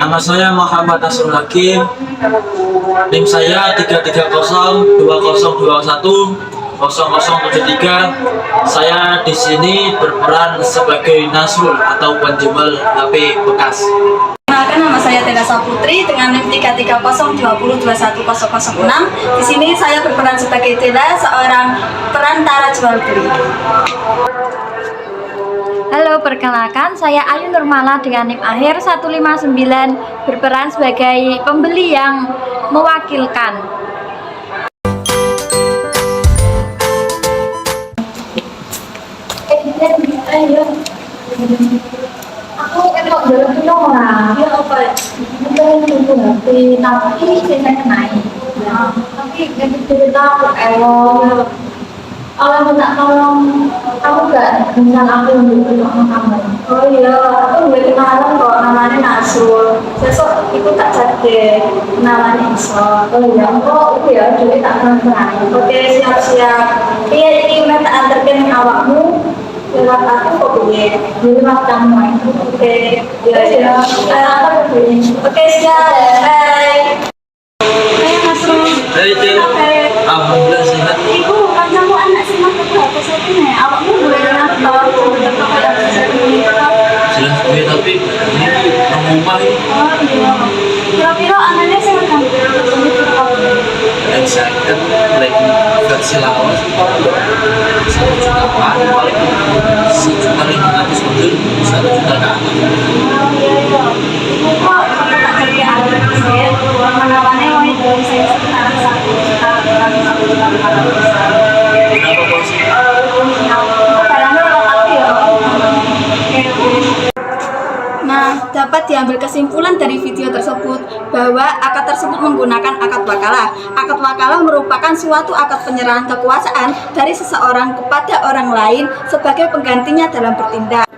Nama saya Muhammad Nasrul Hakim. NIM saya 33020210073. Saya di sini berperan sebagai Nasrul atau penjual HP bekas. Perkenalkan, nama saya Tela Saputri dengan NIM 33020210006. Di sini saya berperan sebagai Tela, seorang perantara jual beli. Halo, perkenalkan saya Ayu Nurmala dengan NIM akhir 159, berperan sebagai pembeli yang mewakilkan. Aku enak jalan ke orang. Dia apa? Mungkin itu tapi saya naik. Tapi cerita aku kalau minta tolong kamu gak kenal aku untuk tolong kamu. Oh iya, aku udah kenalan kok, namanya Nasrul. Besok ikut tak jadi kenalannya iso. Oh iya, kok itu ya, jadi tak kenal. Oke, siap-siap. Iya, ini udah tak antarkan awakmu lewat aku kok gue. Jadi kamu. Oke, ya. Oke, siap. Bye. Hai Nasrul. Hai Cil. Alhamdulillah sehat. Ibu, kan kamu anak simak berapa setting ya? Awakmu boleh nonton sebentar kepada Jelas gue tapi ini rumah ini. Oh iya. Kira-kira anaknya sehat kan? Excited lagi versi lawas 1 jutaan paling 1.500.000 betul 1 juta ke atas. Oh iya iya. Ibu kok kalau tak kerja anak sih? Mana-mana mau itu saya sekarang 1 juta kurang 1 juta 400. Kenapa kau sih? Barangnya lewat aku ya. Oke. Nah, dapat diambil kesimpulan dari video tersebut bahwa akad tersebut menggunakan akad wakalah. Akad wakalah merupakan suatu akad penyerahan kekuasaan dari seseorang kepada orang lain sebagai penggantinya dalam bertindak.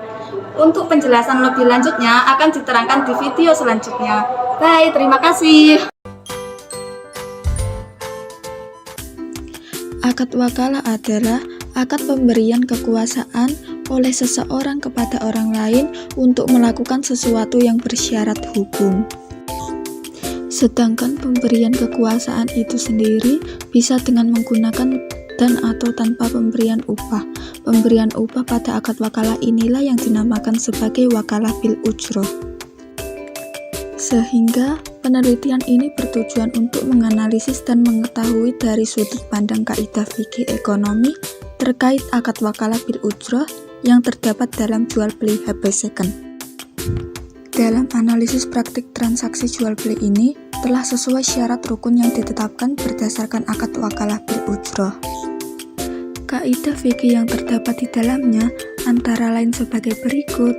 Untuk penjelasan lebih lanjutnya akan diterangkan di video selanjutnya. Bye, terima kasih. Akad wakalah adalah akad pemberian kekuasaan oleh seseorang kepada orang lain untuk melakukan sesuatu yang bersyarat hukum. Sedangkan pemberian kekuasaan itu sendiri bisa dengan menggunakan dan atau tanpa pemberian upah. Pemberian upah pada akad wakalah inilah yang dinamakan sebagai wakalah bil ujroh. Sehingga penelitian ini bertujuan untuk menganalisis dan mengetahui dari sudut pandang kaidah fikih ekonomi terkait akad wakalah bil ujroh yang terdapat dalam jual beli HP second. Dalam analisis praktik transaksi jual beli ini telah sesuai syarat rukun yang ditetapkan berdasarkan akad wakalah bil ujroh. Kaidah fikih yang terdapat di dalamnya antara lain sebagai berikut.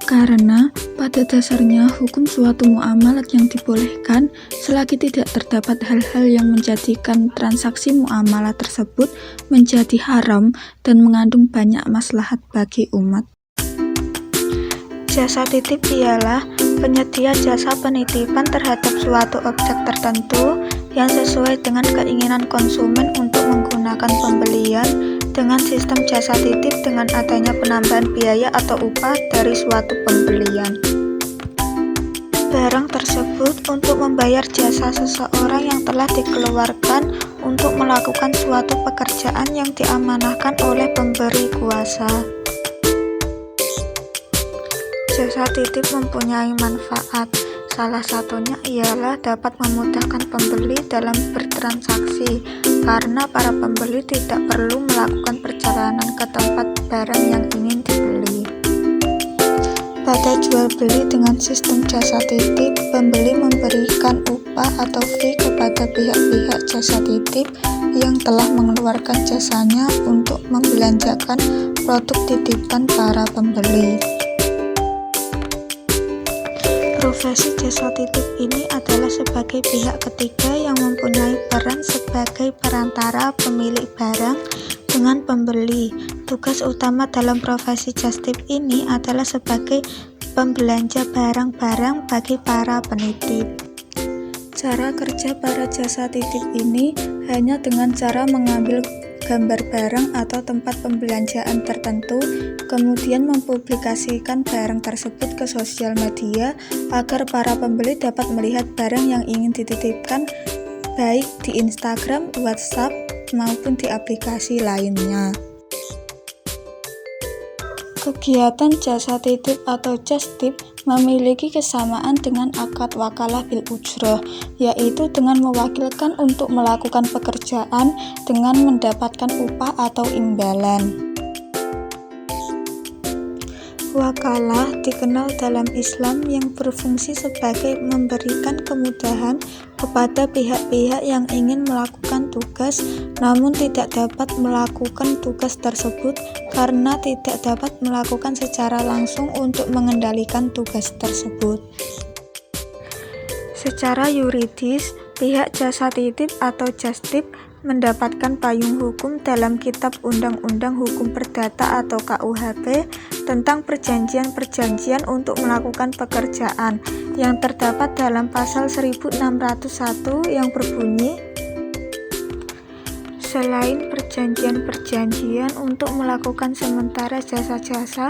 Karena pada dasarnya hukum suatu muamalat yang dibolehkan selagi tidak terdapat hal-hal yang menjadikan transaksi muamalah tersebut menjadi haram dan mengandung banyak maslahat bagi umat. Jasa titip ialah penyedia jasa penitipan terhadap suatu objek tertentu yang sesuai dengan keinginan konsumen untuk menggunakan pembelian dengan sistem jasa titip dengan adanya penambahan biaya atau upah dari suatu pembelian. Barang tersebut untuk membayar jasa seseorang yang telah dikeluarkan untuk melakukan suatu pekerjaan yang diamanahkan oleh pemberi kuasa. Jasa titip mempunyai manfaat. Salah satunya ialah dapat memudahkan pembeli dalam bertransaksi karena para pembeli tidak perlu melakukan perjalanan ke tempat barang yang ingin dibeli. Pada jual beli dengan sistem jasa titip, pembeli memberikan upah atau fee kepada pihak-pihak jasa titip yang telah mengeluarkan jasanya untuk membelanjakan produk titipan para pembeli. Profesi jasa titip ini adalah sebagai pihak ketiga yang mempunyai peran sebagai perantara pemilik barang dengan pembeli. Tugas utama dalam profesi jastip ini adalah sebagai pembelanja barang-barang bagi para penitip. Cara kerja para jasa titip ini hanya dengan cara mengambil gambar barang atau tempat pembelanjaan tertentu, kemudian mempublikasikan barang tersebut ke sosial media agar para pembeli dapat melihat barang yang ingin dititipkan baik di Instagram, WhatsApp, maupun di aplikasi lainnya. Kegiatan jasa titip atau just tip memiliki kesamaan dengan akad wakalah bil ujroh, yaitu dengan mewakilkan untuk melakukan pekerjaan dengan mendapatkan upah atau imbalan. Wakalah dikenal dalam Islam yang berfungsi sebagai memberikan kemudahan kepada pihak-pihak yang ingin melakukan tugas namun tidak dapat melakukan tugas tersebut karena tidak dapat melakukan secara langsung untuk mengendalikan tugas tersebut. Secara yuridis, pihak jasa titip atau just tip mendapatkan payung hukum dalam Kitab Undang-Undang Hukum Perdata atau KUHP tentang perjanjian-perjanjian untuk melakukan pekerjaan yang terdapat dalam pasal 1601 yang berbunyi, selain perjanjian-perjanjian untuk melakukan sementara jasa-jasa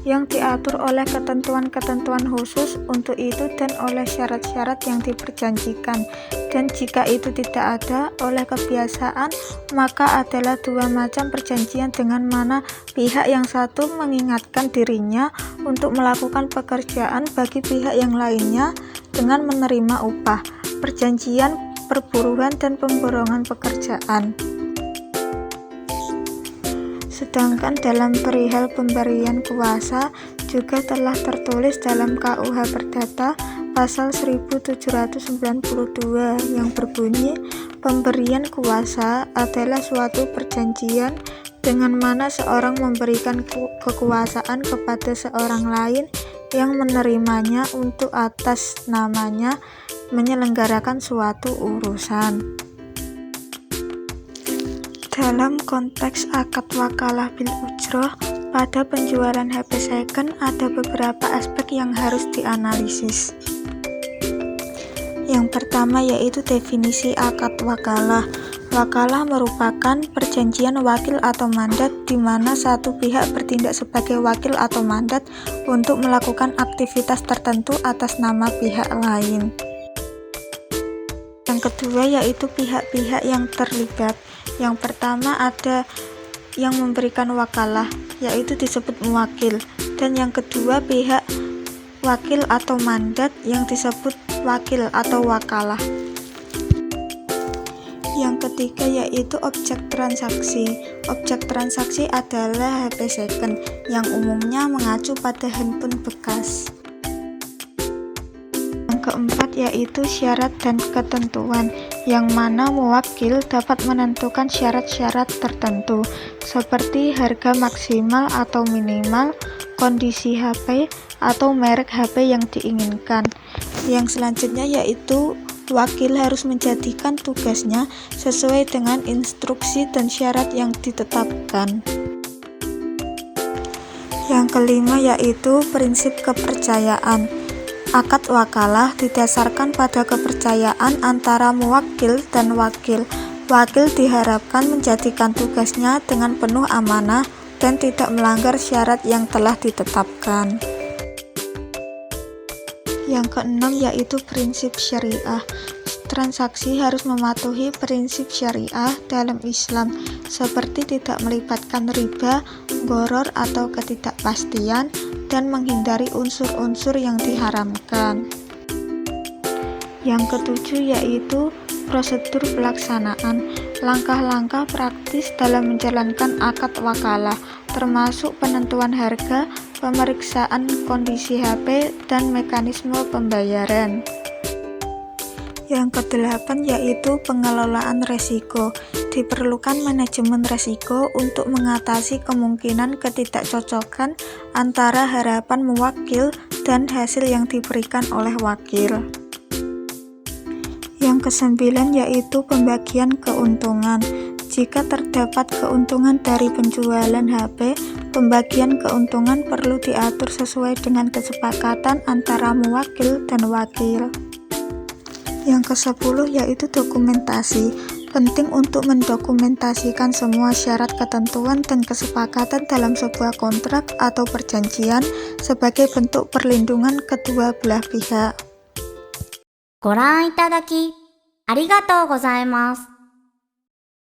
yang diatur oleh ketentuan-ketentuan khusus untuk itu dan oleh syarat-syarat yang diperjanjikan, dan jika itu tidak ada oleh kebiasaan, maka adalah dua macam perjanjian dengan mana pihak yang satu mengingatkan dirinya untuk melakukan pekerjaan bagi pihak yang lainnya dengan menerima upah, perjanjian perburuan dan pemborongan pekerjaan. Sedangkan dalam perihal pemberian kuasa juga telah tertulis dalam KUH Perdata pasal 1792 yang berbunyi, pemberian kuasa adalah suatu perjanjian dengan mana seorang memberikan kekuasaan kepada seorang lain yang menerimanya untuk atas namanya menyelenggarakan suatu urusan. Dalam konteks akad wakalah bil ujroh, pada penjualan HP second ada beberapa aspek yang harus dianalisis. Yang pertama yaitu definisi akad wakalah. Wakalah merupakan perjanjian wakil atau mandat di mana satu pihak bertindak sebagai wakil atau mandat untuk melakukan aktivitas tertentu atas nama pihak lain. Yang kedua yaitu pihak-pihak yang terlibat. Yang pertama ada yang memberikan wakalah, yaitu disebut muwakil, dan yang kedua pihak wakil atau mandat yang disebut wakil atau wakalah. Yang ketiga yaitu objek transaksi. Objek transaksi adalah HP second yang umumnya mengacu pada handphone bekas. Yang keempat yaitu syarat dan ketentuan, yang mana muwakil dapat menentukan syarat-syarat tertentu seperti harga maksimal atau minimal, kondisi HP, atau merek HP yang diinginkan. Yang selanjutnya yaitu wakil harus menjadikan tugasnya sesuai dengan instruksi dan syarat yang ditetapkan. Yang kelima yaitu prinsip kepercayaan. Akad wakalah didasarkan pada kepercayaan antara muwakil dan wakil. Wakil diharapkan menjadikan tugasnya dengan penuh amanah dan tidak melanggar syarat yang telah ditetapkan. Yang keenam yaitu prinsip syariah. Transaksi harus mematuhi prinsip syariah dalam Islam, seperti tidak melibatkan riba, gharar atau ketidakpastian, dan menghindari unsur-unsur yang diharamkan. Yang ketujuh yaitu prosedur pelaksanaan. Langkah-langkah praktis dalam menjalankan akad wakalah, termasuk penentuan harga, pemeriksaan kondisi HP, dan mekanisme pembayaran. Yang kedelapan yaitu pengelolaan resiko. Diperlukan manajemen resiko untuk mengatasi kemungkinan ketidakcocokan antara harapan muwakil dan hasil yang diberikan oleh wakil. Yang kesembilan yaitu pembagian keuntungan. Jika terdapat keuntungan dari penjualan HP, pembagian keuntungan perlu diatur sesuai dengan kesepakatan antara muwakil dan wakil. Yang ke-10 yaitu dokumentasi. Penting untuk mendokumentasikan semua syarat, ketentuan, dan kesepakatan dalam sebuah kontrak atau perjanjian sebagai bentuk perlindungan kedua belah pihak. ご覧いただきありがとうございます。